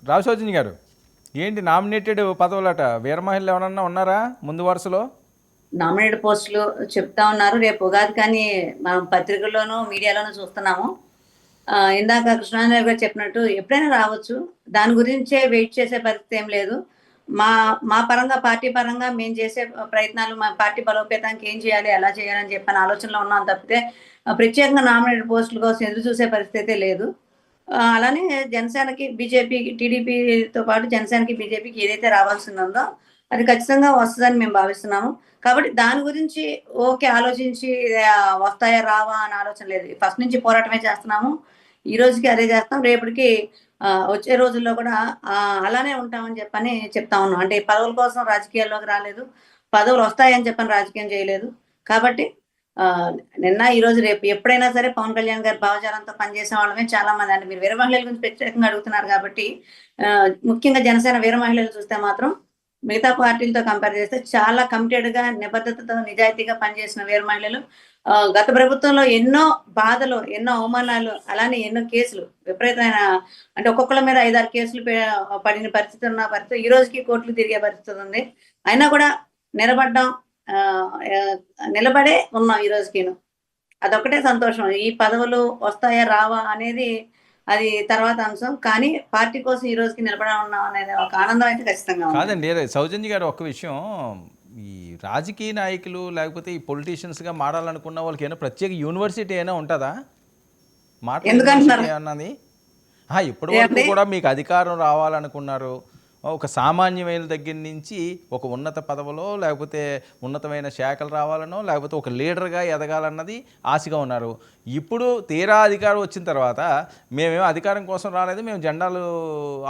రామశోజన్ గారు, ఏంటి నామినేటెడ్ పదవులట? వీర మహిళలు ఎవరన్నా ఉన్నారా ముందు వరుసలో? నామినేటెడ్ పోస్టులు చెప్తా ఉన్నారు. రేపు ఉగాది కానీ మనం పత్రికల్లోనూ మీడియాలోనూ చూస్తున్నాము. ఇందాక కృష్ణారావు గారు చెప్పినట్టు ఎప్పుడైనా రావచ్చు. దాని గురించే వెయిట్ చేసే పరిస్థితి ఏం లేదు. మా మా పరంగా పార్టీ పరంగా మేము చేసే ప్రయత్నాలు మా పార్టీ బలోపేతానికి ఏం చేయాలి, ఎలా చేయాలని చెప్పని ఆలోచనలో ఉన్నాం తప్పితే ప్రత్యేకంగా నామినేటెడ్ పోస్టుల కోసం ఎదురు చూసే పరిస్థితి అయితే లేదు. అలానే జనసేనకి బీజేపీకి టీడీపీతో పాటు జనసేనకి బీజేపీకి ఏదైతే రావాల్సిందో అది ఖచ్చితంగా వస్తుందని మేము భావిస్తున్నాము. కాబట్టి దాని గురించి ఓకే ఆలోచించి వస్తాయా రావా అని ఆలోచన లేదు. ఫస్ట్ నుంచి పోరాటమే చేస్తున్నాము. ఈ రోజుకి అదే చేస్తాం. రేపటికి వచ్చే రోజుల్లో కూడా అలానే ఉంటామని చెప్పని చెప్తా ఉన్నాం. అంటే పదవుల కోసం రాజకీయాల్లోకి రాలేదు. పదవులు వస్తాయని చెప్పని రాజకీయం చేయలేదు. కాబట్టి నిన్న ఈ రోజు రేపు ఎప్పుడైనా సరే పవన్ కళ్యాణ్ గారి భావజాలంతో పనిచేసే వాళ్ళమే చాలా మంది. అంటే మీరు వీర మహిళల గురించి ప్రత్యేకంగా అడుగుతున్నారు కాబట్టి ముఖ్యంగా జనసేన వీర మహిళలు చూస్తే మాత్రం మిగతా పార్టీలతో కంపేర్ చేస్తే చాలా కమిటెడ్ గా నిబద్ధతతో నిజాయితీగా పనిచేసిన వీర మహిళలు. గత ప్రభుత్వంలో ఎన్నో బాధలు, ఎన్నో అవమానాలు, అలానే ఎన్నో కేసులు విపరీతమైన, అంటే ఒక్కొక్కళ్ళ మీద 5-6 కేసులు పడిన పరిస్థితి ఉన్న పరిస్థితి, ఈ రోజుకి కోర్టులు తిరిగే పరిస్థితి ఉంది. అయినా కూడా నిలబడ్డాం. ఆ నిలబడే ఉన్నాం ఈ రోజుకిను. అదొక్కటే సంతోషం. ఈ పదవులు వస్తాయా రావా అనేది అది తర్వాత అంశం. కానీ పార్టీ కోసం ఈ రోజుకి నిలబడి ఉన్నాం అనేది ఒక ఆనందం అయితే ఖచ్చితంగా ఉంది. కాదండి, సౌజన్య గారు ఒక్క విషయం. ఈ రాజకీయ నాయకులు లేకపోతే ఈ పొలిటీషియన్స్గా మారాలనుకున్న వాళ్ళకి ఏమైనా ప్రత్యేక యూనివర్సిటీ అయినా ఉంటుందా? మాటల యూనివర్సిటీ ఎందుకంటున్నారు అన్నది ఇప్పటి వరకు ఏమండి? కూడా మీకు అధికారం రావాలనుకున్నారు. ఒక సామాన్యమైన దగ్గర నుంచి ఒక ఉన్నత పదవిలో లేకపోతే ఉన్నతమైన శాఖలు రావాలనో లేకపోతే ఒక లీడర్గా ఎదగాలన్నది ఆశగా ఉన్నారు. ఇప్పుడు తీరా అధికారం వచ్చిన తర్వాత మేమేమో అధికారం కోసం రాలేదు, మేము జెండాలు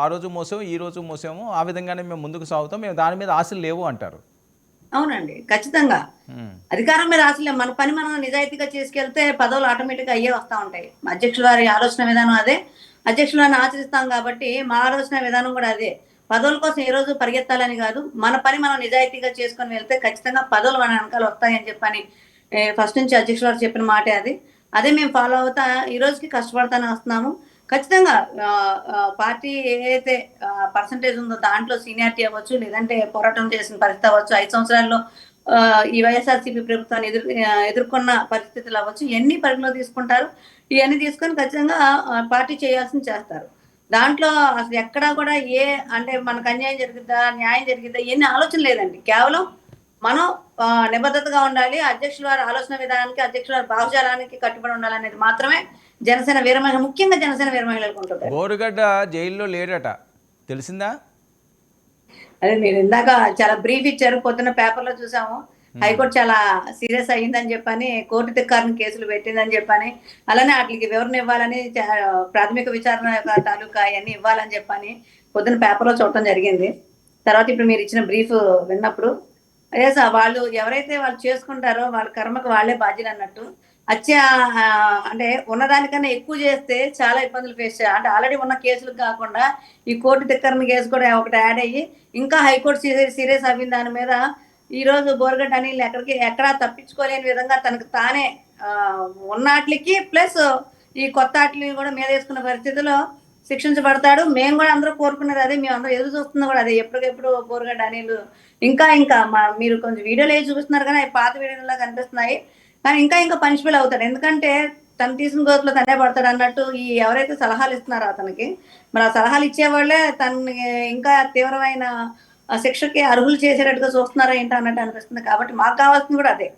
ఆ రోజు మోసాము ఈ రోజు మోసాము, ఆ విధంగానే మేము ముందుకు సాగుతాం, మేము దాని మీద ఆశలు లేవు అంటారు. అవునండి, ఖచ్చితంగా. ఉమ్. అధికారం మీద ఆశలే. మన పని మనం నిజాయితీగా చేసుకెళ్తే పదవులు ఆటోమేటిక్ గా అయ్యే వస్తా ఉంటాయి. అధ్యక్షుల వారి ఆలోచన విధానం అదే. అధ్యక్షుల వారిని ఆచరిస్తాం కాబట్టి మా ఆలోచన విధానం కూడా అదే. పదవుల కోసం ఏ రోజు పరిగెత్తాలని కాదు, మన పని మనం నిజాయితీగా చేసుకొని వెళ్తే ఖచ్చితంగా పదవులు మన వెనకాల వస్తాయని చెప్పని ఫస్ట్ నుంచి అధ్యక్షుల వారు చెప్పిన మాటే అది. అదే మేము ఫాలో అవుతా ఈ రోజుకి కష్టపడతానే వస్తున్నాము. ఖచ్చితంగా పార్టీ ఏదైతే పర్సంటేజ్ ఉందో దాంట్లో సీనియారిటీ అవ్వచ్చు, లేదంటే పోరాటం చేసిన పరిస్థితి అవ్వచ్చు, 5 సంవత్సరాల్లో ఈ వైఎస్ఆర్సీపీ ప్రభుత్వాన్ని ఎదుర్కొన్న పరిస్థితులు అవ్వచ్చు, ఇవన్నీ పరిగణలో తీసుకుంటారు. ఇవన్నీ తీసుకొని ఖచ్చితంగా పార్టీ చేయాల్సింది చేస్తారు. దాంట్లో అసలు ఎక్కడా కూడా అంటే మనకు అన్యాయం జరుగుద్దా, న్యాయం జరిగిద్దా, ఇవన్నీ ఆలోచన లేదండి. కేవలం మనం నిబద్ధతగా ఉండాలి, అధ్యక్షుల వారి ఆలోచన విధానానికి, అధ్యక్షుల వారి భావజాలానికి కట్టుబడి ఉండాలనేది మాత్రమే జనసేన వీర మహిళ, ముఖ్యంగా జనసేన వీర మహిళలకు ఉంటుంది. బోరుగడ్డ జైల్లో లేడట, తెలిసిందా? అదే మీరు ఇందాక చాలా బ్రీఫ్ ఇచ్చారు. పొద్దున్న పేపర్లో చూసాము. ఉమ్. హైకోర్టు చాలా సీరియస్ అయ్యిందని చెప్పని, కోర్టు ధిక్కారం కేసులు పెట్టిందని చెప్పని, అలానే వాటికి వివరణ ఇవ్వాలని, ప్రాథమిక విచారణ యొక్క తాలూకా అవన్నీ ఇవ్వాలని చెప్పని పొద్దున్న పేపర్లో చూడటం జరిగింది. తర్వాత ఇప్పుడు మీరు ఇచ్చిన బ్రీఫ్ విన్నప్పుడు వాళ్ళు ఎవరైతే వాళ్ళు చేసుకుంటారో వాళ్ళ కర్మకు వాళ్ళే బాధ్యులు అన్నట్టు. హత్య అంటే ఉన్నదానికన్నా ఎక్కువ చేస్తే చాలా ఇబ్బందులు ఫేస్ చేయాలి. అంటే ఆల్రెడీ ఉన్న కేసులకు కాకుండా ఈ కోర్టు ధిక్కరణ కేసు కూడా ఒకటి యాడ్ అయ్యి ఇంకా హైకోర్టు సీరియస్ అవ్విన దాని మీద ఈ రోజు బోరగడ్డ అనిల్ ఎక్కడా తప్పించుకోలేని విధంగా తనకు తానే ఉన్నాట్లకి ప్లస్ ఈ కొత్త ఆటలు కూడా మీద వేసుకున్న పరిస్థితిలో శిక్షించబడతాడు. మేము కూడా అందరూ కోరుకున్నది అదే, మేము అందరూ ఎదురు చూస్తున్నా కూడా అదే. ఎప్పటికెప్పుడు బోరగడ్డ అనిల్ ఇంకా ఇంకా మీరు కొంచెం వీడియోలు వేసి చూపిస్తున్నారు కానీ అవి పాత వీడియోలా కనిపిస్తున్నాయి. కానీ ఇంకా ఇంకా పనిష్బుల్ అవుతాడు. ఎందుకంటే తను తీసిన గోతులో తనే పడతాడు అన్నట్టు ఈ ఎవరైతే సలహాలు ఇస్తున్నారో అతనికి, మరి ఆ సలహాలు ఇచ్చేవాళ్ళే తనని ఇంకా తీవ్రమైన శిక్షకి అర్హులు చేసేటట్టుగా చూస్తున్నారా ఏంటో అన్నట్టు అనిపిస్తుంది. కాబట్టి మాకు కావాల్సింది కూడా అదే.